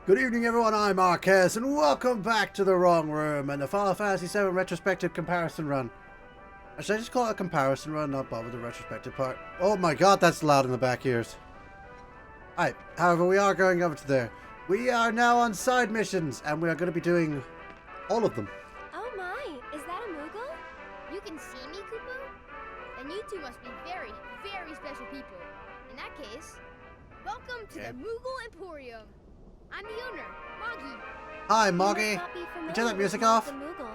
Good evening, everyone. I'm Marquez, and welcome back to the Wrong Room and the Final Fantasy VII Retrospective Comparison Run. Should I just call it a comparison run, not bother the retrospective part? Oh my god, that's loud in the back ears. Alright, however, we are going over to there. We are now on side missions, and we are going to be doing all of them. Oh my, is that a Moogle? You can see me, Kupo? Then you two must be very, very special people. In that case, welcome to the Moogle Emporium. I'm the owner, Moggy. Hi, You Moggy. must not be You familiar turn that with music Mog off? the Moogle.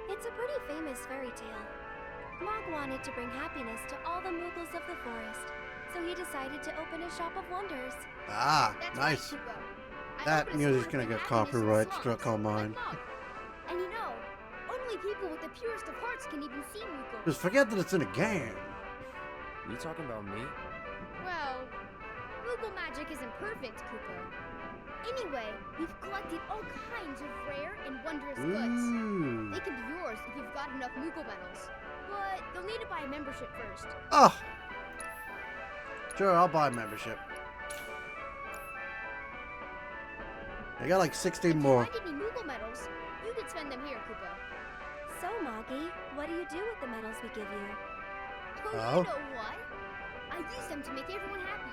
It's a pretty famous fairy tale. Mog wanted to bring happiness to all the Moogles of the forest, so he decided to open a shop of wonders. Ah, That's nice. right, Kupo. That opened a music's store gonna for get happiness in copyright slums, struck on mine. like Mog. And you know, only people with the purest of hearts can even see Moogle. Just forget that it's in a game. You talking about me? Well, Moogle magic isn't perfect, Kupo. Anyway, we've collected all kinds of rare and wondrous goods. Ooh. They can be yours if you've got enough Moogle medals. But you'll need to buy a membership first. Oh. Sure, I'll buy a membership. I got like 16 If more. you find any Moogle medals, you can spend them here, Kupo. So, Moggy, what do you do with the medals we give you? Oh, Oh. you know what? I use them to make everyone happy.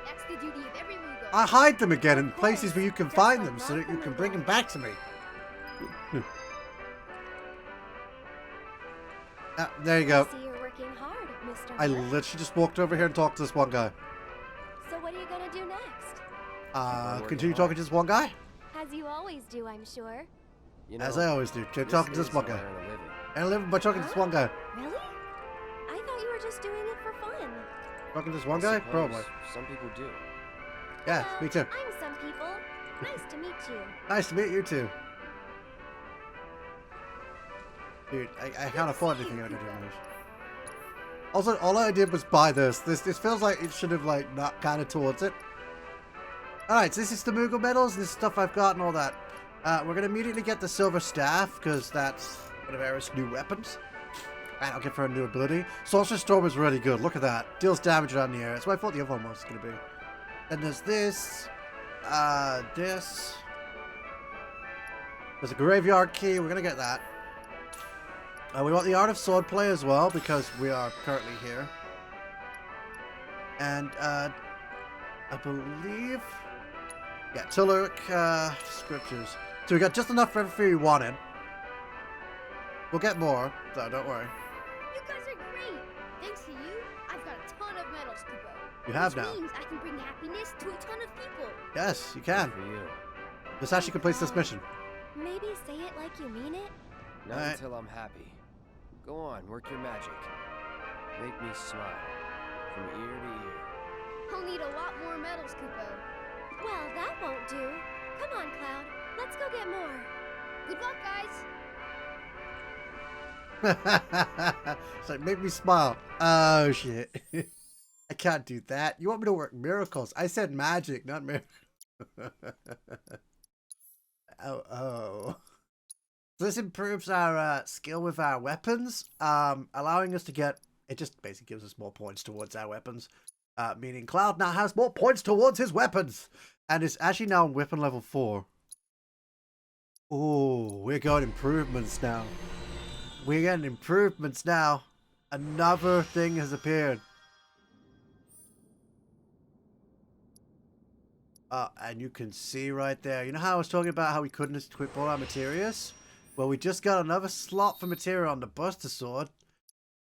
That's the duty of every Moogle. I hide them again in Of places course, where you can just find like them so Rock that you the can bring Moogle. them back to me. There you go. I see you're working hard, Mr. I Hunt. literally just walked over here and talked to this one guy. So what are you gonna do next? Continue talking to this one guy? As you always do, I'm sure. You know, As I always do. Keep talking to this is one how I guy. earn a living. And I live by talking to this one guy. Really? I thought you were just doing it for fun. Talking to this one I guy? suppose Probably. Some people do. Yeah, Well, me too. I'm some people. Nice to meet you. Nice to meet you too. Dude, I can't afford anything out of this. Also, all I did was buy this. This feels like it should have like not counted towards it. Alright, so this is the Moogle medals, this stuff I've got and all that. We're gonna immediately get the silver staff, because that's one of Aerith's new weapons. And I'll give her a new ability. Sorcerer's Storm is really good, look at that. Deals damage around the air. That's what I thought the other one was gonna be. Then there's this. This. There's a graveyard key, we're gonna get that. We want the Art of Swordplay as well, because we are currently here. And, I believe... Yeah, Telluric, scriptures. So we got just enough for everything we wanted. We'll get more, so don't worry. You guys are great. Thanks to you, I've got a ton of medals, Kupo. You have which now. means I can bring happiness to a ton of people. Yes, you can. For you. This actually completes this mission. Maybe say it like you mean it. Not Alright. until I'm happy. Go on, work your magic. Make me smile. From ear to ear. I'll need a lot more medals, Kupo. Well, that won't do. Come on, Cloud. Let's go get more. Good luck, guys. It's like, make me smile. Oh, shit. I can't do that. You want me to work miracles. I said magic, not miracles. Oh. So this improves our skill with our weapons, allowing us to get... It just basically gives us more points towards our weapons. Meaning Cloud now has more points towards his weapons. And is actually now on weapon level 4. Oh, we're getting improvements now. We're getting improvements now. Another thing has appeared. And you can see right there. You know how I was talking about how we couldn't equip all our materials? Well, we just got another slot for material on the Buster Sword.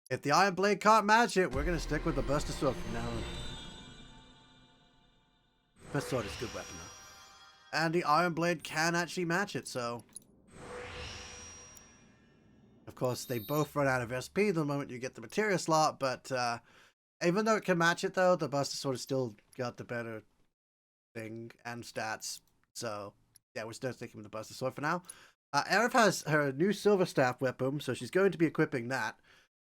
If the Iron Blade can't match it, we're going to stick with the Buster Sword from now on. Buster Sword is a good weapon though. And the Iron Blade can actually match it, so... Of course, they both run out of SP the moment you get the material slot, but even though it can match it though, the Buster Sword has still got the better thing and stats. So, yeah, we're still sticking with the Buster Sword for now. Aerith has her new Silver Staff weapon, so she's going to be equipping that.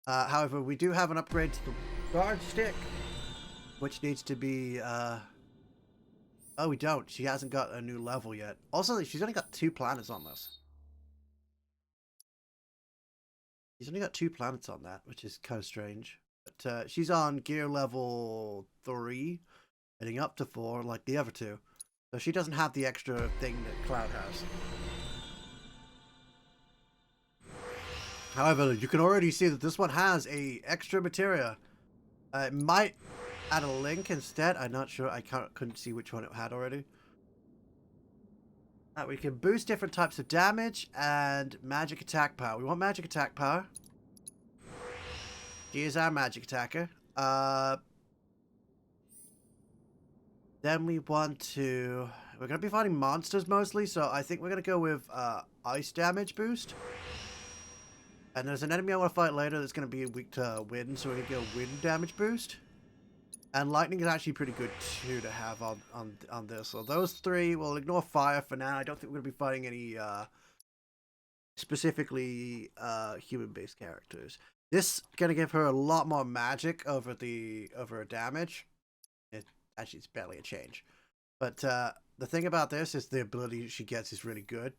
However, we do have an upgrade to the Guard Stick, which needs to be... Oh, we don't. She hasn't got a new level yet. Also, she's only got 2 planets on this. She's only got 2 planets on that, which is kind of strange. But she's on gear level 3, heading up to 4, like the other two. So she doesn't have the extra thing that Cloud has. However, you can already see that this one has a extra materia. It might add a link instead. I'm not sure. I couldn't see which one it had already. We can boost different types of damage and magic attack power. We want magic attack power. She is our magic attacker. Then we want to... We're going to be fighting monsters mostly, so I think we're going to go with ice damage boost. And there's an enemy I want to fight later that's going to be weak to wind, so we're going to go wind damage boost. And lightning is actually pretty good too to have on this. So those three, we'll ignore fire for now. I don't think we're going to be fighting any specifically human-based characters. This is going to give her a lot more magic over her damage. Actually, it's barely a change. But the thing about this is the ability she gets is really good.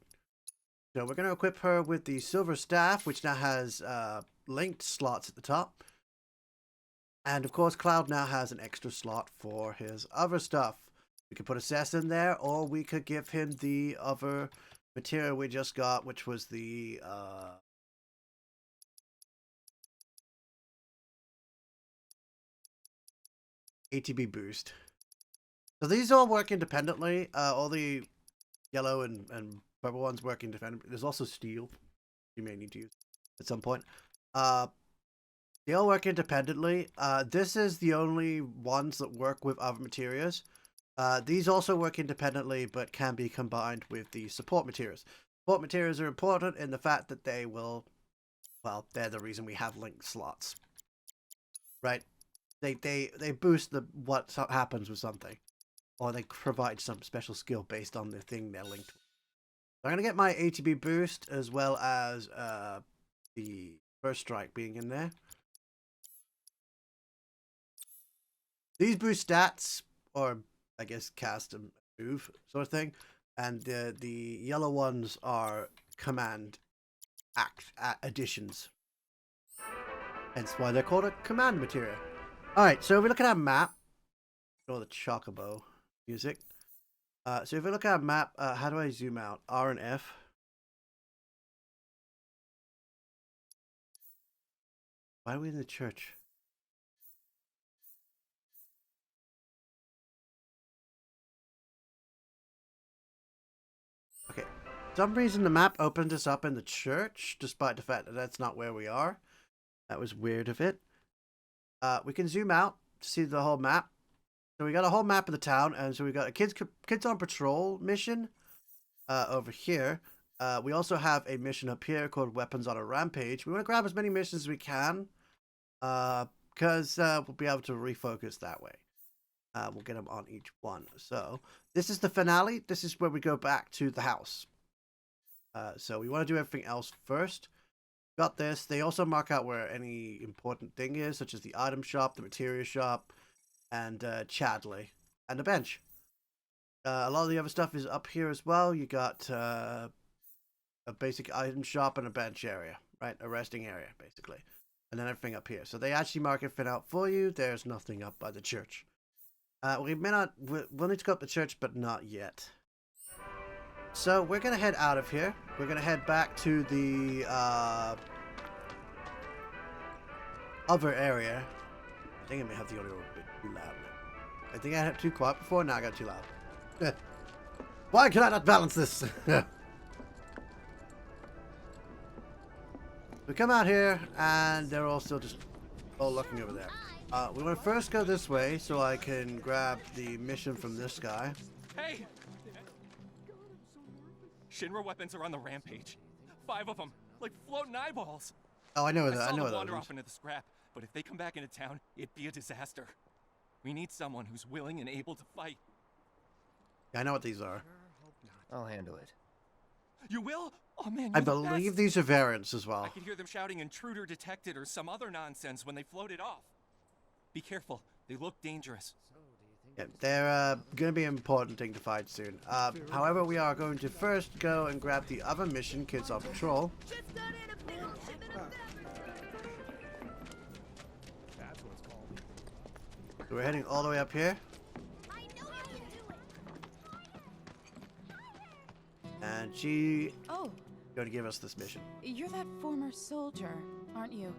So we're going to equip her with the Silver Staff, which now has linked slots at the top. And of course, Cloud now has an extra slot for his other stuff. We could put Assess in there, or we could give him the other material we just got, which was the... ATB boost. So these all work independently. All the yellow and purple ones work independently. There's also steel you may need to use at some point. They all work independently. This is the only ones that work with other materials. These also work independently, but can be combined with the support materials. Support materials are important in the fact that they will, well, they're the reason we have linked slots, right? They boost what happens with something, or they provide some special skill based on the thing they're linked with. So I'm gonna get my ATB boost as well as the first strike being in there. These boost stats, or I guess cast and move sort of thing, and the yellow ones are command additions. Hence why they're called a command material. Alright, so if we look at our map, or the Chocobo music. So if we look at our map, how do I zoom out? R and F. Why are we in the church? Okay. For some reason the map opened us up in the church, despite the fact that that's not where we are. That was weird of it. We can zoom out to see the whole map. So we got a whole map of the town, and so we got a kids on patrol mission over here. We also have a mission up here called Weapons on a Rampage. We want to grab as many missions as we can, because we'll be able to refocus that way. We'll get them on each one. So this is the finale. This is where we go back to the house. So we want to do everything else first. Got this. They also mark out where any important thing is, such as the item shop, the material shop, and Chadley, and the bench. A lot of the other stuff is up here as well. You got a basic item shop and a bench area, right? A resting area, basically. And then everything up here. So they actually mark everything out for you. There's nothing up by the church. We'll need to go up the church, but not yet. So we're going to head out of here. We're going to head back to the other area. I think I may have the audio a bit too loud now. I think I had it too quiet before, now I got too loud. Why can I not balance this? We come out here, and they're all still just looking over there. We want to first go this way, so I can grab the mission from this guy. Hey! Shinra weapons are on the rampage. 5 of them, like floating eyeballs. Oh, I know that. I I know saw them that. wander off into the scrap, but if they come back into town, it'd be a disaster. We need someone who's willing and able to fight. Yeah, I know what these are. I'll handle it. You will? Oh man, I you're the believe best. these are variants as well. I could hear them shouting intruder detected or some other nonsense when they floated off. Be careful, they look dangerous. Yeah, they're going to be an important thing to fight soon. However, we are going to first go and grab the other mission, Kids on Patrol. So we're heading all the way up here. And she Oh, going to give us this mission. you're that former soldier, aren't you?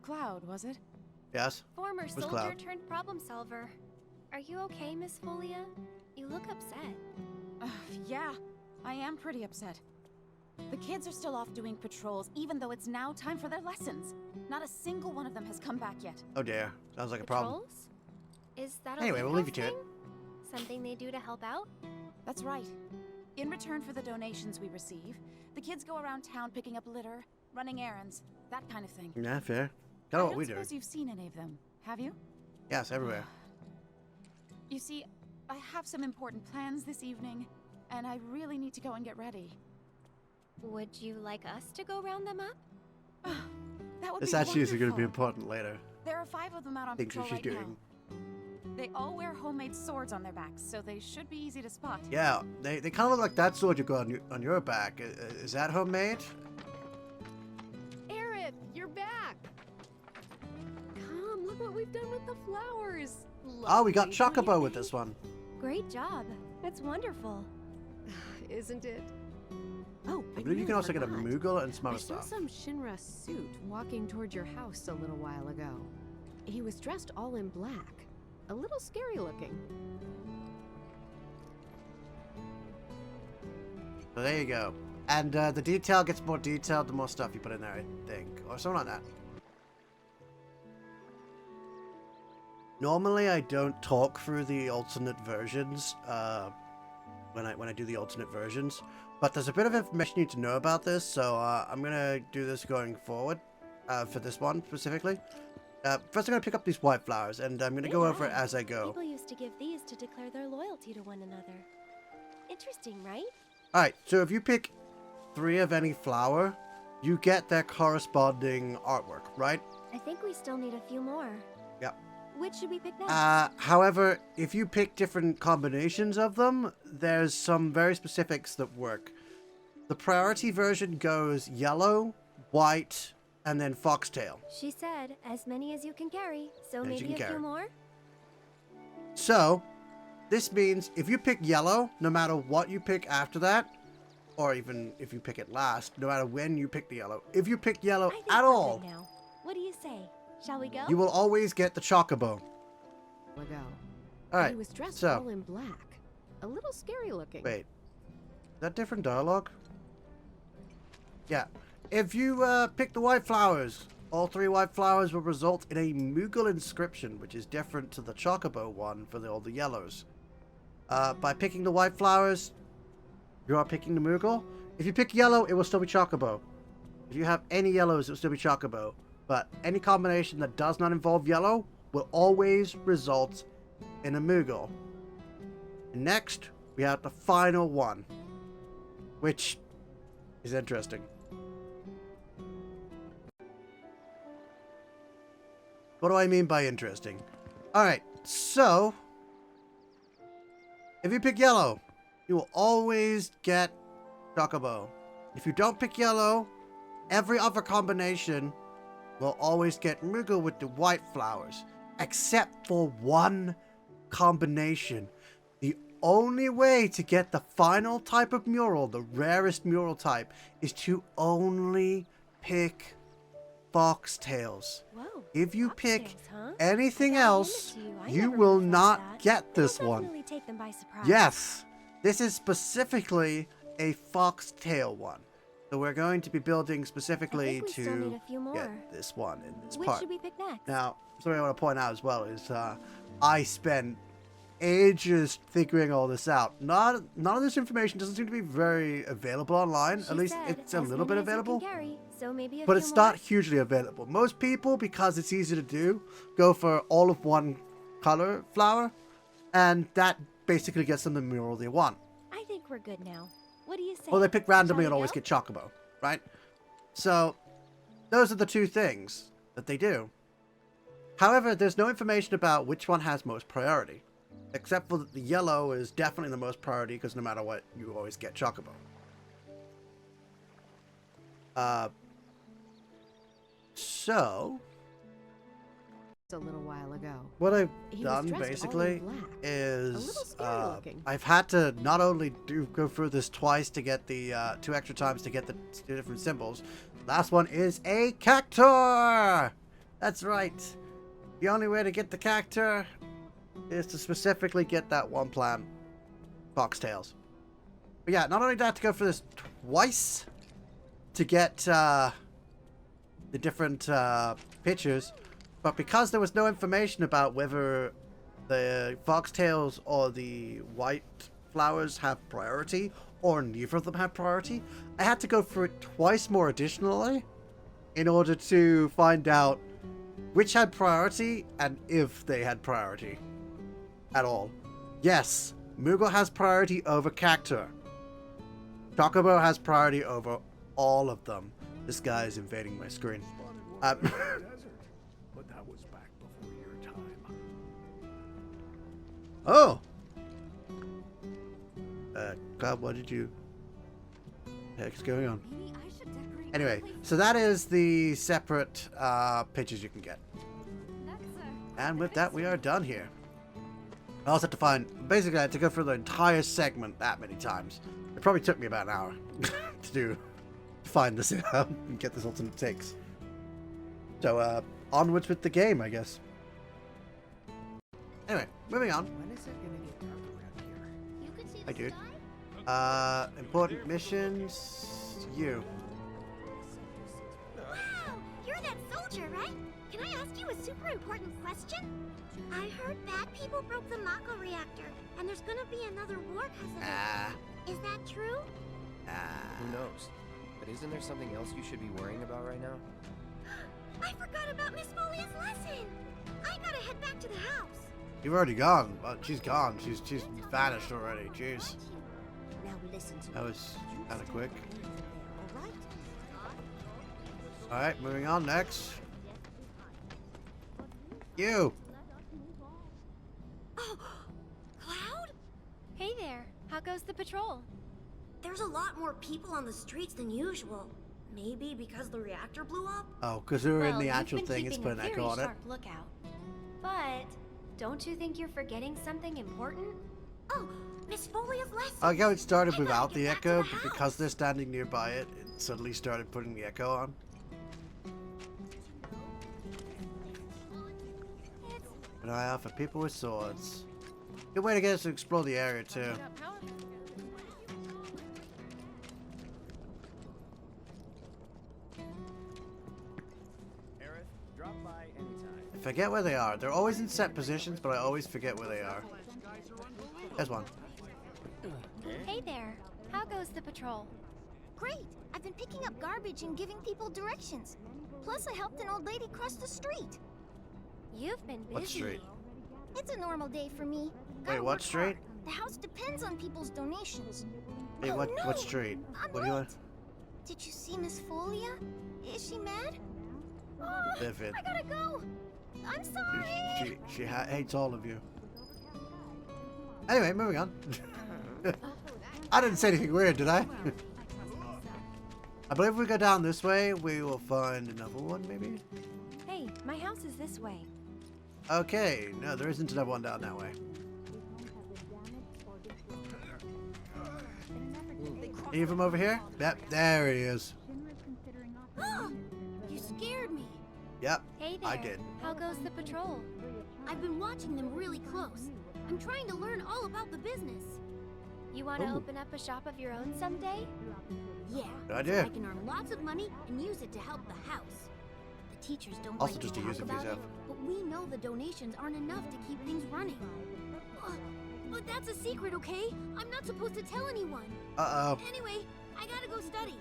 Cloud, was it? Yes? Former Who's soldier Cloud? turned problem solver. Are you okay, Miss Folia? You look upset. Yeah, I am pretty upset. The kids are still off doing patrols, even though it's now time for their lessons. Not a single one of them has come back yet. Oh dear. Sounds like a problem. Patrols? Is that a Anyway, we'll leave you to it. thing? Something they do to help out? That's right. In return for the donations we receive, the kids go around town picking up litter, running errands, that kind of thing. Yeah, fair. I Kind of don't what we do. suppose you've seen any of them, have you? Yes, everywhere. You see, I have some important plans this evening, and I really need to go and get ready. Would you like us to go round them up? That would This be actually is going to be wonderful. important later. There are 5 of them out on Things patrol she's right doing. now. They all wear homemade swords on their backs, so they should be easy to spot. Yeah, they kind of look like that sword you got on your back. Is that homemade? Aerith, you're back! Come, look what we've done with the flowers. Oh, we got Lovely. Chocobo with this one. Great job. That's wonderful. Isn't it? Oh, I believe you can also get a Moogle and some I other saw stuff. some Shinra suit walking toward your house a little while ago. He was dressed all in black. A little scary looking. So there you go. And the detail gets more detailed the more stuff you put in there, I think. Or something like that. Normally I don't talk through the alternate versions when I do the alternate versions. But there's a bit of information you need to know about this, so I'm going to do this going forward for this one specifically. First I'm going to pick up these white flowers, and I'm going to go over it as I go. People used to give these to declare their loyalty to one another. Interesting, right? Alright, so if you pick 3 of any flower, you get their corresponding artwork, right? I think we still need a few more. Yep. Which should we pick next? However, if you pick different combinations of them, there's some very specifics that work. The priority version goes yellow, white, and then foxtail. She said, as many as you can carry, so As you maybe can a few carry. more? So, this means if you pick yellow, no matter what you pick after that, or even if you pick it last, no matter when you pick the yellow, if you pick yellow I think at we're all, good now. What do you say? Shall we go? you will always get the Chocobo. Ago. Alright, He was dressed so- all in black. A little scary looking. Wait. Is that different dialogue? Yeah. If you pick the white flowers, all 3 white flowers will result in a Moogle inscription, which is different to the Chocobo one for all the yellows. By picking the white flowers, you are picking the Moogle. If you pick yellow, it will still be Chocobo. If you have any yellows, it will still be Chocobo. But any combination that does not involve yellow will always result in a Moogle. And next, we have the final one, which is interesting. What do I mean by interesting? Alright, so if you pick yellow, you will always get Chocobo. If you don't pick yellow, every other combination will always get Moogle with the white flowers, except for one combination. The only way to get the final type of mural, the rarest mural type, is to only pick foxtails. Whoa. If you pick foxtails, huh? anything I gotta hand else, it to you. I you never will would've not thought that. get this It'll one. definitely take them by surprise. Yes, this is specifically a foxtail one. So we're going to be building specifically I think we still need to a few more. get this one in this Which part. should we pick next? Now, something I want to point out as well is I spent ages figuring all this out. None of this information doesn't seem to be very available online. She At least said, it's a as little bit many as you can available. carry, so maybe a But few it's more? not hugely available. Most people, because it's easy to do, go for all of one color flower, and that basically gets them the mural they want. I think we're good now. What do you say? Well, they pick randomly Shall and we always go? get Chocobo, right? So, those are the 2 things that they do. However, there's no information about which one has most priority. Except for the yellow is definitely the most priority, because no matter what, you always get Chocobo. So, a little while ago. What I've He was done dressed all in basically black. is little scary looking. I've had to not only go through this twice to get the 2 extra times to get the 2 different symbols. Last one is a cactur. That's right. The only way to get the cactur is to specifically get that one plant, foxtails. But yeah, not only did I have to go through this twice to get the different pictures, but because there was no information about whether the foxtails or the white flowers have priority, or neither of them have priority, I had to go through it twice more additionally in order to find out which had priority and if they had priority at all. Yes, Moogle has priority over Cactur. Chocobo has priority over all of them. This guy is invading my screen. But that was back before your time. Oh! God, what did you... the heck is going on? Maybe I should decorate Anyway, my place. so that is the separate pictures you can get. That's, And with that, we are done here. I also had to find... basically, I had to go through the entire segment that many times. It probably took me about an hour to find this out and get this alternate takes. So, onwards with the game, I guess. Anyway, moving on. When is it gonna get dark around here? You can see Hi, the dude. sky? Important missions... you. Wow! You're that soldier, right? Can I ask you a super important question? I heard bad people broke the Mako reactor, and there's gonna be another war because of it. Is that true? Who knows? But isn't there something else you should be worrying about right now? I forgot about Miss Folia's lesson! I gotta head back to the house. You've already gone. Well, she's gone. She's vanished already. Jeez. Now listen to That was kind of quick. all right? Alright, moving on next. You! Oh, Cloud? Hey there. How goes the patrol? There's a lot more people on the streets than usual. Maybe because the reactor blew up? Oh, because we were in Well, the you've actual been thing, it's keeping put an a echo on very it. sharp lookout. But don't you think you're forgetting something important? Oh, Miss Folia's lesson. I go it started I gotta without get the back to echo, the but because house. they're standing nearby it, it suddenly started putting the echo on. An eye out for people with swords. Good way to get us to explore the area too. Aerith, drop by anytime. I forget where they are. They're always in set positions, but I always forget where they are. There's one. Hey there. How goes the patrol? Great! I've been picking up garbage and giving people directions. Plus, I helped an old lady cross the street. You've been busy. What street? It's a normal day for me. Wait, Gotta what work street? hard. The house depends on people's donations. Hey, Oh, what no! street? I'm What do you late. want? Did you see Miss Folia? Is she mad? Oh, Vivid. I gotta go. I'm sorry. She hates all of you. Anyway, moving on. I didn't say anything weird, did I? I believe if we go down this way, we will find another one, maybe? Hey, my house is this way. Okay, no, there isn't another one down that way. Any of them over here? Yep, there he is. You scared me. Yep, Hey there. I did. How goes the patrol? I've been watching them really close. I'm trying to learn all about the business. You want to Ooh. open up a shop of your own someday? Yeah. Good idea. I can earn lots of money and use it to help the house. The teachers don't Also like just to to use talk it for about yourself. but we know the donations aren't enough to keep things running. But that's a secret, okay? I'm not supposed to tell anyone. Uh-oh. Anyway, I gotta go study.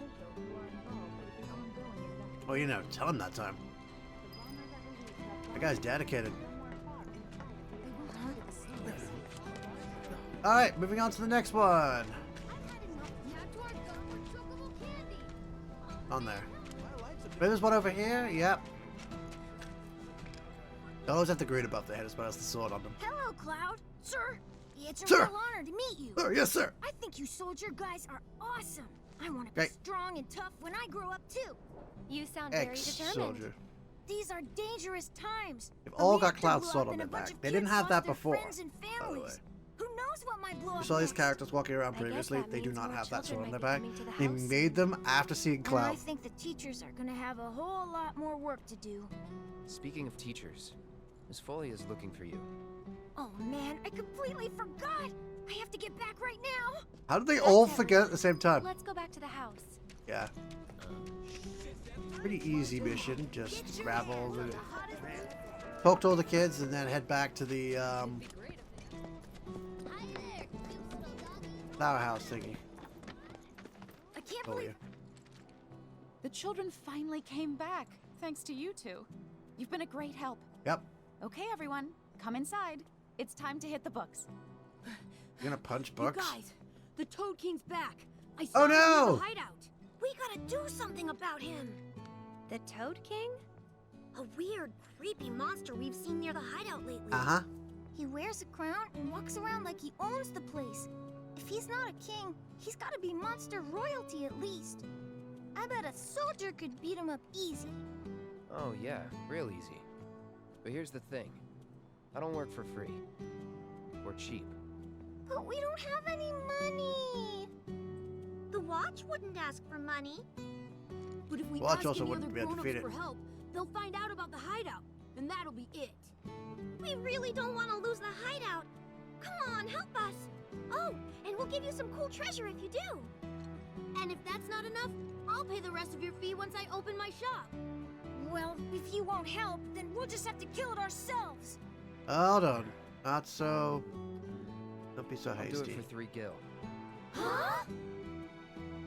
Well, you know, tell him that time. That guy's dedicated. Alright, moving on to the next one. On there. Maybe there's one over here? Yep. They always have the green above their head as well as the sword on them. Hello, Cloud. Sir, it's a Sir. real honor to meet you. Oh, yes, sir. I think you soldier guys are awesome. I want to be Great. strong and tough when I grow up too. You sound very determined. Ex-soldier. These are dangerous times. They've The all got reactor Cloud blew Sword up on and their a bunch back. of They didn't kids have lost that their before, friends and by the way. families. Who knows what might blow You up saw these next? characters walking around I guess previously. that They do means not more have that sword on their children back. might be coming to the They house made soon. them after seeing And I Cloud. think the teachers are gonna have a whole lot more work to do. Speaking of teachers, Miss Foley is looking for you. Oh man, I completely forgot. I have to get back right now. How did they all forget at the same time? Let's go back to the house. Yeah. Pretty easy mission. Just grab all the... Talk to all the kids and then head back to the flower house thingy. I can't Oh, believe yeah. The children finally came back, thanks to you two. You've been a great help. Yep. Okay, everyone, come inside. It's time to hit the books. You're gonna punch you books? guys. The Toad King's back. I Oh, saw him near no! the hideout. We gotta do something about him. The Toad King? A weird, creepy monster we've seen near the hideout lately. Uh-huh. He wears a crown and walks around like he owns the place. If he's not a king, he's gotta be monster royalty at least. I bet a soldier could beat him up easy. Oh yeah, real easy. But here's the thing. I don't work for free. Or cheap. But we don't have any money. The watch wouldn't ask for money. But if we Watch ask also any wouldn't other be able to grown-ups feed it. for help, they'll find out about the hideout, and that'll be it. We really don't want to lose the hideout. Come on, help us. Oh, and we'll give you some cool treasure if you do. And if that's not enough, I'll pay the rest of your fee once I open my shop. Well, if you won't help, then we'll just have to kill it ourselves. Hold on. Not so... Don't be so I'll do hasty. it for 3 gil. Huh?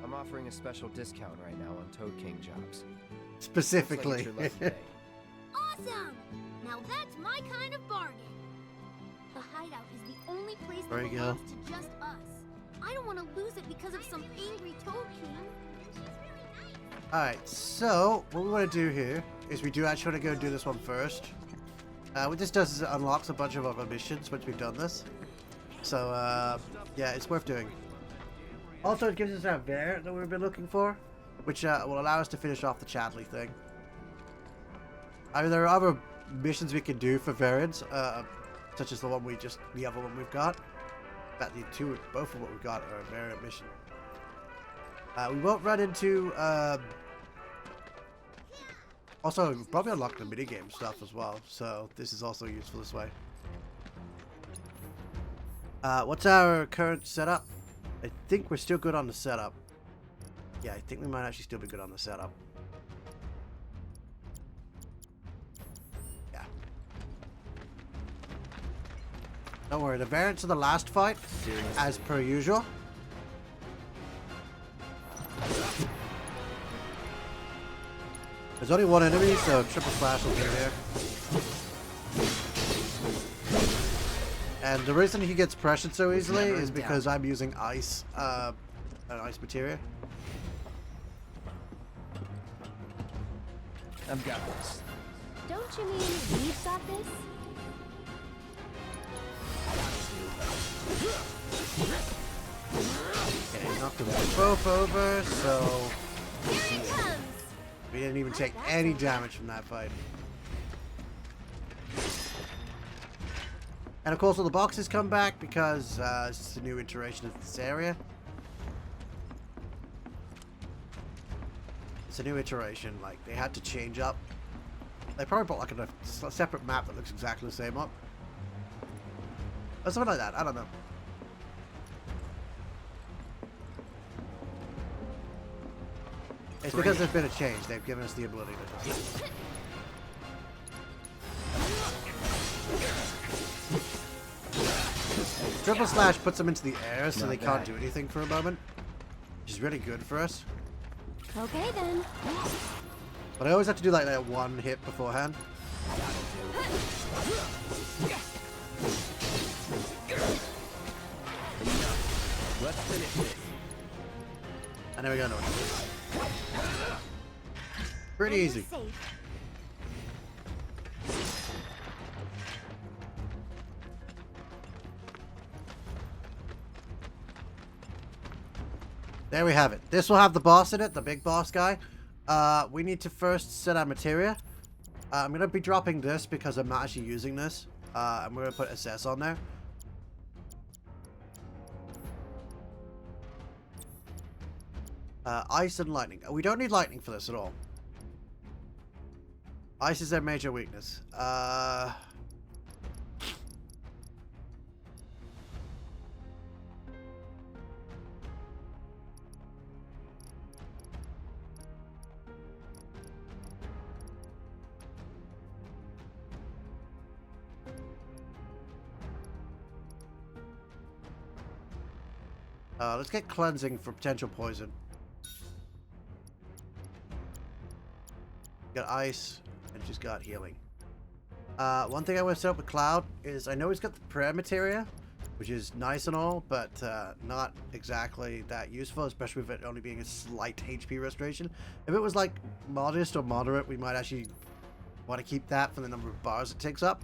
I'm offering a special discount right now on Toad King jobs. Specifically. Looks like it's your lucky day. Awesome! Now that's my kind of bargain. The hideout is the only place There that you belongs to just us. I don't want to lose it because of some angry Toad King. Alright, so what we want to do here is we do actually want to go do this one first. What this does is it unlocks a bunch of other missions once we've done this. So, yeah, it's worth doing. Also, it gives us that variant that we've been looking for, which will allow us to finish off the Chadley thing. I mean, there are other missions we can do for variants, such as the other one we've got. In fact, both of what we've got are a variant mission. We won't run into, also, we'll probably unlock the minigame stuff as well, so this is also useful this way. What's our current setup? I think we're still good on the setup. Yeah, I think we might actually still be good on the setup. Yeah. Don't worry, the variants of the last fight, as per usual. There's only one enemy, so triple slash will be there. And the reason he gets pressured so easily is because I'm using ice, an ice materia. I've got this. Don't you mean we've got this? Okay, knocked them both over, so Here he comes! we didn't even take any damage from that fight. And of course all the boxes come back because it's a new iteration of this area. It's a new iteration, like they had to change up. They probably brought like a separate map that looks exactly the same up. Or something like that, I don't know. It's because there's been a change. They've given us the ability to just... Triple slash puts them into the air so they can't do anything for a moment. Which is really good for us. Okay then. But I always have to do like that one hit beforehand. Let's finish this. And there we go. No. Pretty easy. Safe. There we have it. This will have the boss in it, the big boss guy. We need to first set our materia. I'm going to be dropping this because I'm not actually using this. I'm going to put assess on there. Ice and lightning. We don't need lightning for this at all. Ice is their major weakness. Let's get cleansing for potential poison. Got ice, and she's got healing. One thing I want to set up with Cloud is I know he's got the prayer materia, which is nice and all, but not exactly that useful, especially with it only being a slight HP restoration. If it was like modest or moderate, we might actually want to keep that for the number of bars it takes up.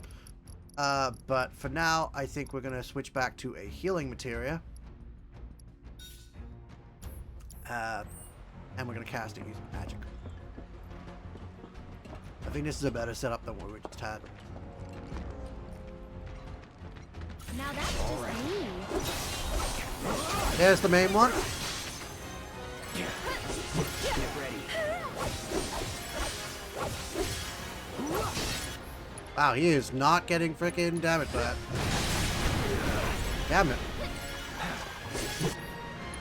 But for now, I think we're going to switch back to a healing materia. And we're going to cast it using magic. I think this is a better setup than what we just had. Now that's just me. There's the main one. Get ready. Wow, he is not getting freaking damage by that. Damn it.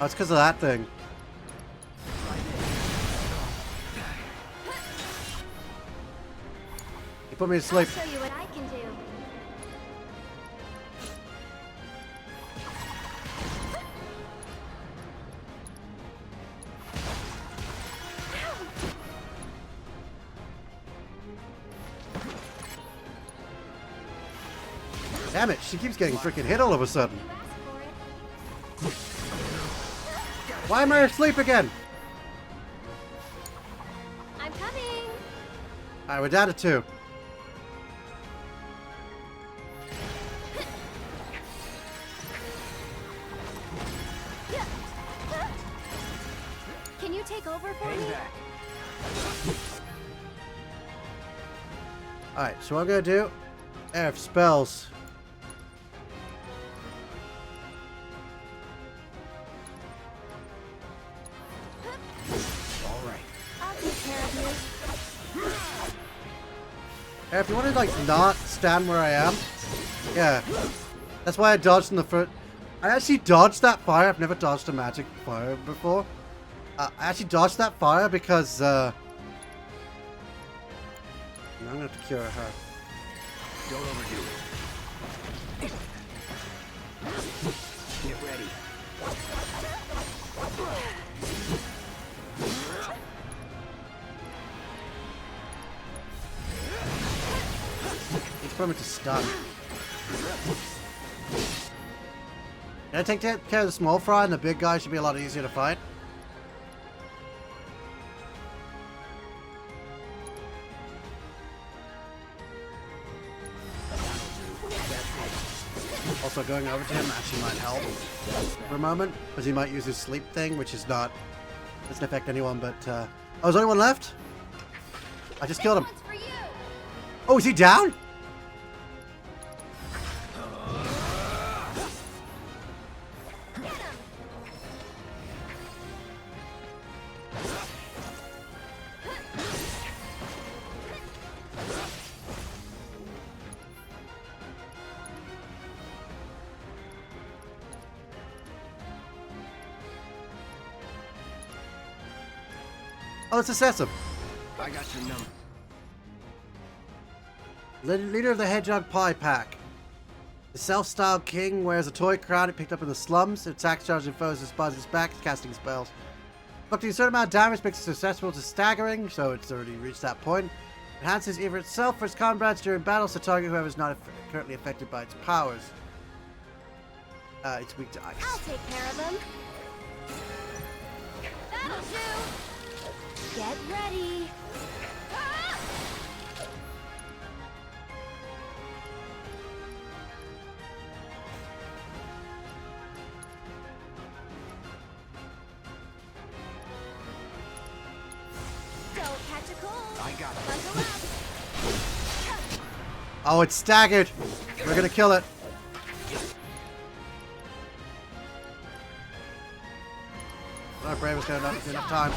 Oh, it's because of that thing. He put me to sleep. I'll show you what I can do. Damn it, she keeps getting freaking hit all of a sudden. You asked for it. Why am I asleep again? I'm coming. Alright, we're down to 2. Can you take over for Hang me? back. Alright, so what I'm gonna do, F spells. All right. I'll take care of you. If you want to like not stand where I am, yeah. That's why I dodged in the first. I actually dodged that fire. I've never dodged a magic fire before. I actually dodged that fire because I'm gonna have to cure her. Don't overdo it. Get ready. It's probably to stun. Can I take care of the small fry and the big guy should be a lot easier to fight? Also going over to him actually might help for a moment, because he might use his sleep thing, which is not, doesn't affect anyone, but oh, there's only one left? I just killed him. One's for you. Oh, is he down? Oh, let's assess him. I got your number. Leader of the Hedgehog Pie Pack. The self-styled king wears a toy crown it picked up in the slums. It attacks charging foes and spawns its back, casting spells. Inflicting a certain amount of damage makes it susceptible to staggering, so it's already reached that point. Enhances either itself or its comrades during battles to target whoever is not currently affected by its powers. It's weak to ice. I'll take care of them. That'll do. Get ready. Ah! Don't catch a cold. I got it. Bundle up. Oh, it's staggered. We're gonna kill it. Our Brave got enough time.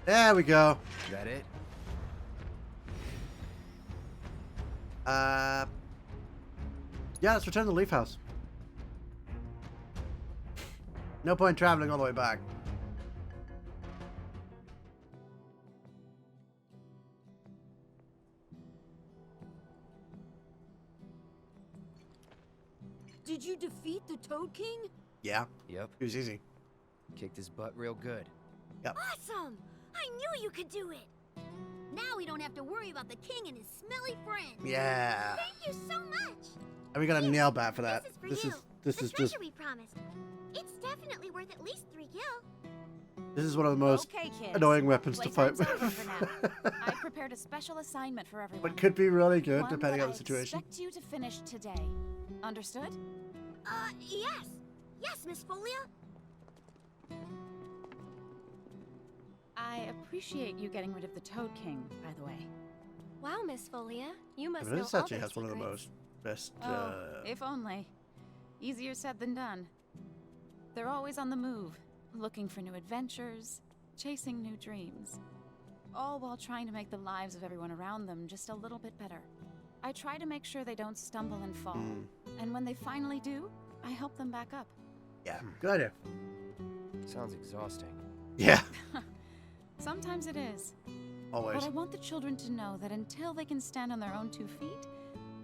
There we go. Is that it? Yeah, let's return to the Leaf House. No point traveling all the way back. Did you defeat the Toad King? Yeah, Yep. it was easy. Kicked his butt real good. Awesome! I knew you could do it! Now we don't have to worry about the king and his smelly friend. Yeah. Thank you so much! And we got a nail bat for that. This is for you. This the is treasure just we promised. It's definitely worth at least 3 gil. this is one of the most Okay, kids. annoying weapons to fight Playtime's with. over for now. I prepared a special assignment for everyone. But could be really good One depending that on the situation. I expect you to finish today. Understood? Yes. Yes, Miss Folia. I appreciate you getting rid of the Toad King, by the way. Wow, Miss Folia. You must But know this all actually their has one of the secrets. most best. Oh, if only. Easier said than done. They're always on the move, looking for new adventures, chasing new dreams. All while trying to make the lives of everyone around them just a little bit better. I try to make sure they don't stumble and fall. And when they finally do, I help them back up. Yeah, good idea. Sounds exhausting. Yeah, Sometimes it is. always. But I want the children to know that until they can stand on their own 2 feet,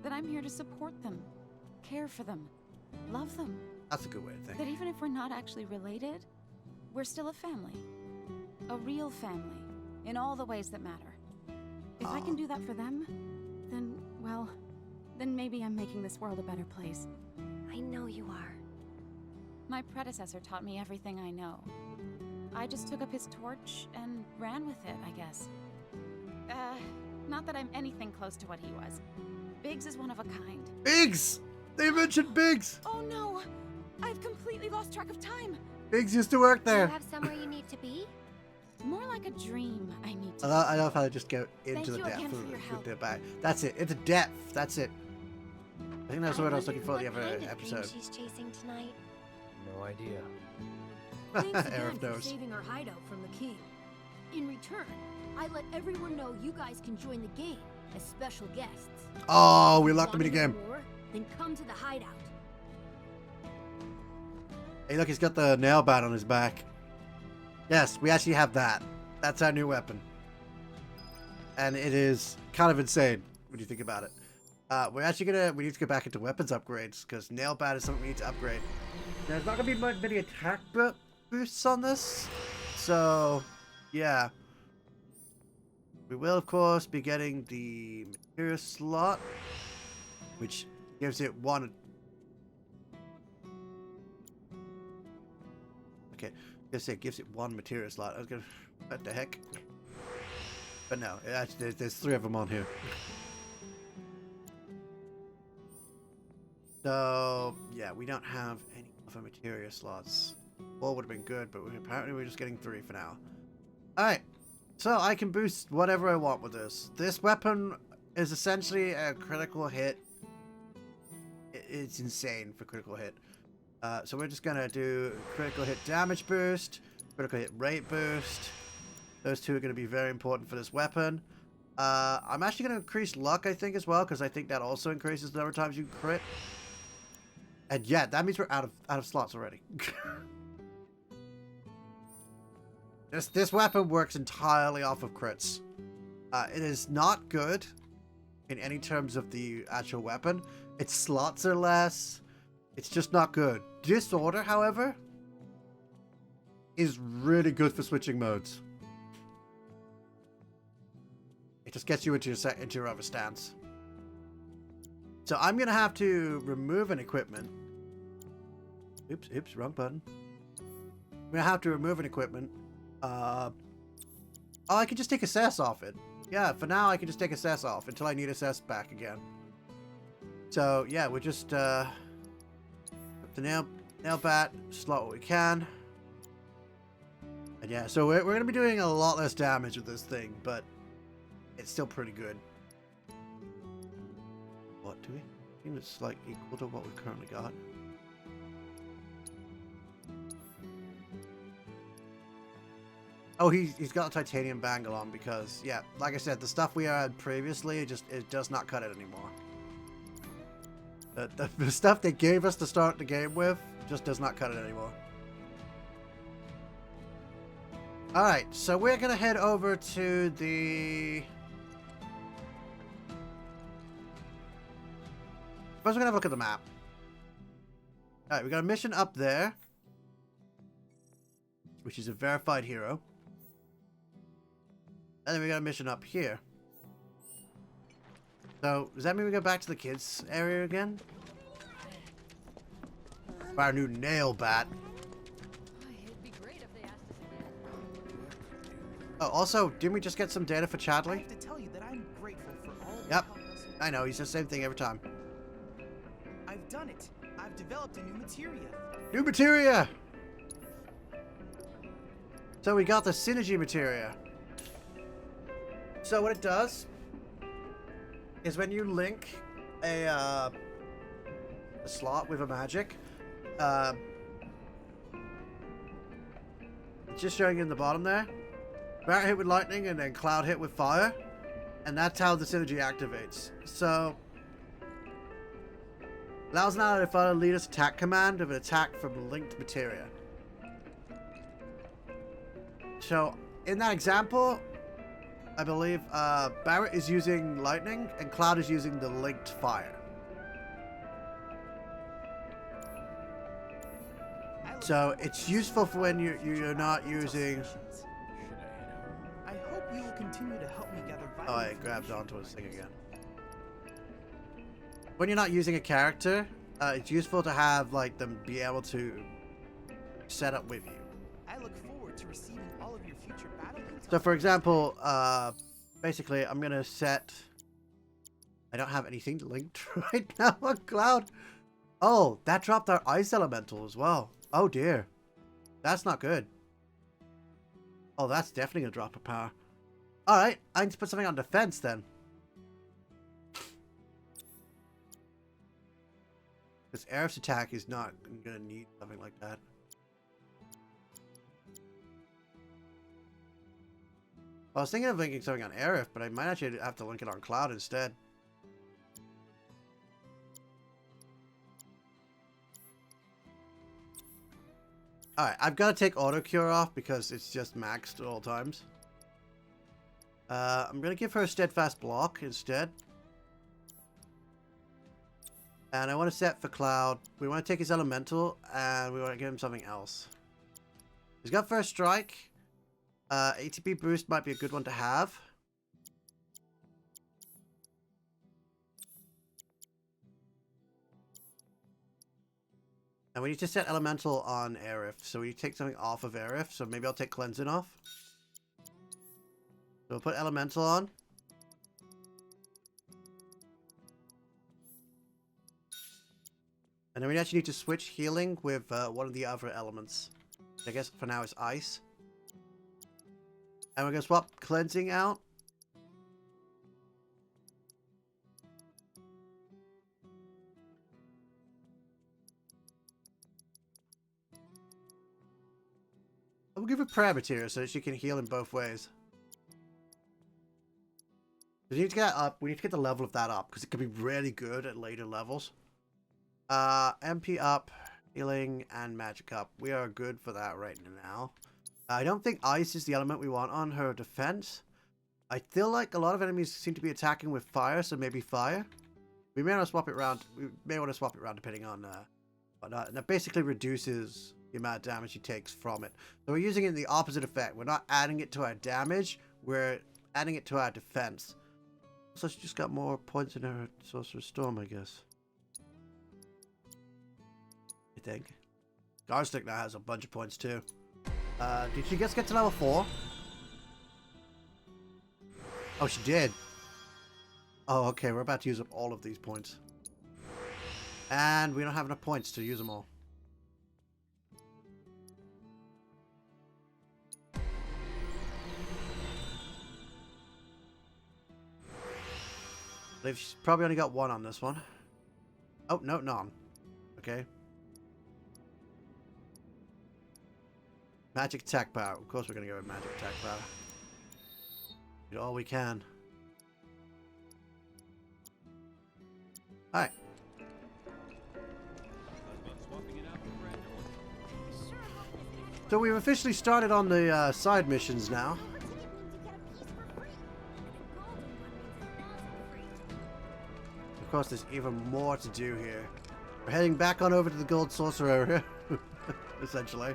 that I'm here to support them, care for them, love them. That's a good way to think. That even if we're not actually related, we're still a family. A real family, in all the ways that matter. If I can do that for them, then, well, then maybe I'm making this world a better place. I know you are. My predecessor taught me everything I know. I just took up his torch and ran with it, I guess. Not that I'm anything close to what he was. Biggs is one of a kind. Biggs! They mentioned Biggs! Oh no! I've completely lost track of time! Biggs used to work Do you there. have somewhere you need to be? More like a dream I need to. I love how they just go Thank into the you depth again for of your help. their back. That's it. Into depth. That's it. I think that's what I was looking for the What other kind of episode. thing she's chasing tonight. No idea. Thanks again Arif for knows. saving our hideout from the king. In return, I let everyone know you guys can join the game as special guests. Oh, we locked him in Want to know again. more? Then come to the hideout. Hey, look, he's got the nail bat on his back. Yes, we actually have that. That's our new weapon. And it is kind of insane when you think about it. We're actually we need to go back into weapons upgrades because nail bat is something we need to upgrade. There's not going to be many attack boosts on this. So, yeah. We will, of course, be getting the material slot, which gives it one. Okay, I guess it gives it one material slot. I was gonna, what the heck? But no, it actually, there's 3 of them on here. So yeah, we don't have any other material slots. 4 would have been good, but apparently we're just getting 3 for now. All right. So I can boost whatever I want with this. This weapon is essentially a critical hit. It's insane for critical hit. So we're just gonna do critical hit damage boost, critical hit rate boost. Those 2 are gonna be very important for this weapon. I'm actually gonna increase luck, I think, as well, because I think that also increases the number of times you crit. And yeah, that means we're out of slots already. This weapon works entirely off of crits. It is not good in any terms of the actual weapon. Its slots are less. It's just not good. Disorder, however, is really good for switching modes. It just gets you into your other stance. So I'm gonna have to remove an equipment. Oops, wrong button. I'm gonna have to remove an equipment. Oh, I can just take assess off it. Yeah, for now I can just take assess off until I need assess back again. So yeah, we're just put the nail bat, slot what we can. And yeah, so we're gonna be doing a lot less damage with this thing, but it's still pretty good. What do we? I think it's like equal to what we've currently got. Oh, he's got a titanium bangle on because, yeah, like I said, the stuff we had previously, it does not cut it anymore. The stuff they gave us to start the game with just does not cut it anymore. Alright, so we're going to head over to the... First, we're going to have a look at the map. Alright, we got a mission up there, which is a verified hero. And then we got a mission up here. So, does that mean we go back to the kids area again? For our new nail bat. It'd be great if they asked us again. Oh, also, didn't we just get some data for I Chadley? have to tell you that I'm grateful for all the Yep. help thus I know, he's the same thing every time. I've done it. I've developed a new materia. New materia! So we got the synergy materia. So what it does is when you link a slot with a magic, it's just showing in the bottom there. Barret hit with lightning and then Cloud hit with fire, and that's how the synergy activates. So allows now to follow leader's attack command of an attack from linked materia. So in that example, I believe Barret is using lightning and Cloud is using the linked fire. So it's useful for when you're not using... I hope you will continue to help me gather vital Oh, it grabs onto his thing again. When you're not using a character, it's useful to have like them be able to set up with you. I look forward to receiving all of your future battle intel. So for example, basically I'm gonna set... I don't have anything linked right now on Cloud. Oh, that dropped our ice elemental as well. Oh dear. That's not good. Oh, that's definitely gonna drop a power. Alright, I need to put something on defense then. Because Aerith's attack is not gonna need something like that. I was thinking of linking something on Aerith, but I might actually have to link it on Cloud instead. Alright, I've got to take auto cure off because it's just maxed at all times. I'm going to give her a steadfast block instead. And I want to set for Cloud. We want to take his elemental and we want to give him something else. He's got first strike. ATP boost might be a good one to have. And we need to set elemental on Aerith, so we take something off of Aerith. So maybe I'll take cleansing off. So we'll put elemental on. And then we actually need to switch healing with one of the other elements. I guess for now it's ice. And we're going to swap cleansing out. We'll give her prayer material so that she can heal in both ways. We need to get up. We need to get the level of that up because it could be really good at later levels. MP up, healing, and magic up. We are good for that right now. I don't think ice is the element we want on her defense. I feel like a lot of enemies seem to be attacking with fire, so maybe fire. We may want to swap it around. We may want to swap it around depending on whatnot. And that basically reduces the amount of damage he takes from it. So we're using it in the opposite effect. We're not adding it to our damage. We're adding it to our defense. So she just got more points in her Sorcerer's Storm, I guess. I think. Garstick now has a bunch of points too. Did she just get to level 4? Oh, she did. Oh, okay. We're about to use up all of these points. And we don't have enough points to use them all. They've probably only got one on this one. Oh, no, none. Okay. Magic attack power. Of course we're going to go with magic attack power. Do all we can. Alright. So we've officially started on the side missions now. Of course, there's even more to do here. We're heading back on over to the Gold Saucer area, essentially.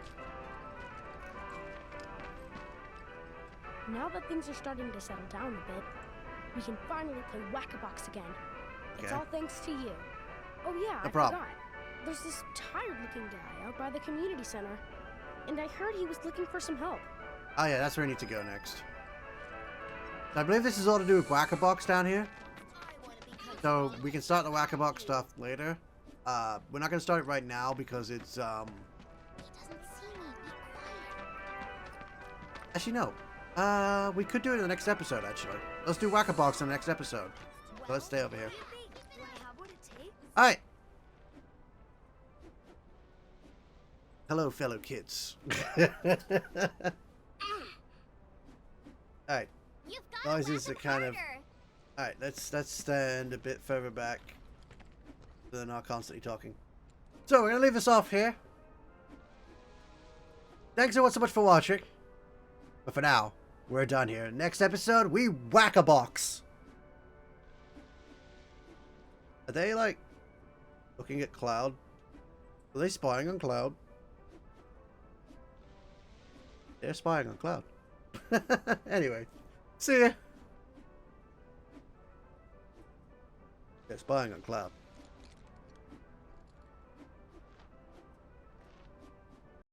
Now that things are starting to settle down a bit, we can finally play Whack-A-Box again. It's Okay. all thanks to you. Oh yeah, No I problem. forgot. There's this tired-looking guy out by the community center, and I heard he was looking for some help. Oh yeah, that's where I need to go next. I believe this is all to do with Whack-A-Box down here. So we can start the Whack-A-Box stuff later. We're not going to start it right now because it's, He doesn't see me. Be quiet. Actually, no. We could do it in the next episode, actually. Let's do Whack-A-Box in the next episode. So let's stay over here. Do I have what it takes? Alright. Hello, fellow kids. Alright. You've got Noises to are kind of... harder. Alright, let's stand a bit further back so they're not constantly talking. So, we're going to leave this off here. Thanks so much for watching. But for now, we're done here. Next episode, we Whack-A-Box. Are they, like, looking at Cloud? Are they spying on Cloud? They're spying on Cloud. Anyway, see ya. They're spying on Cloud.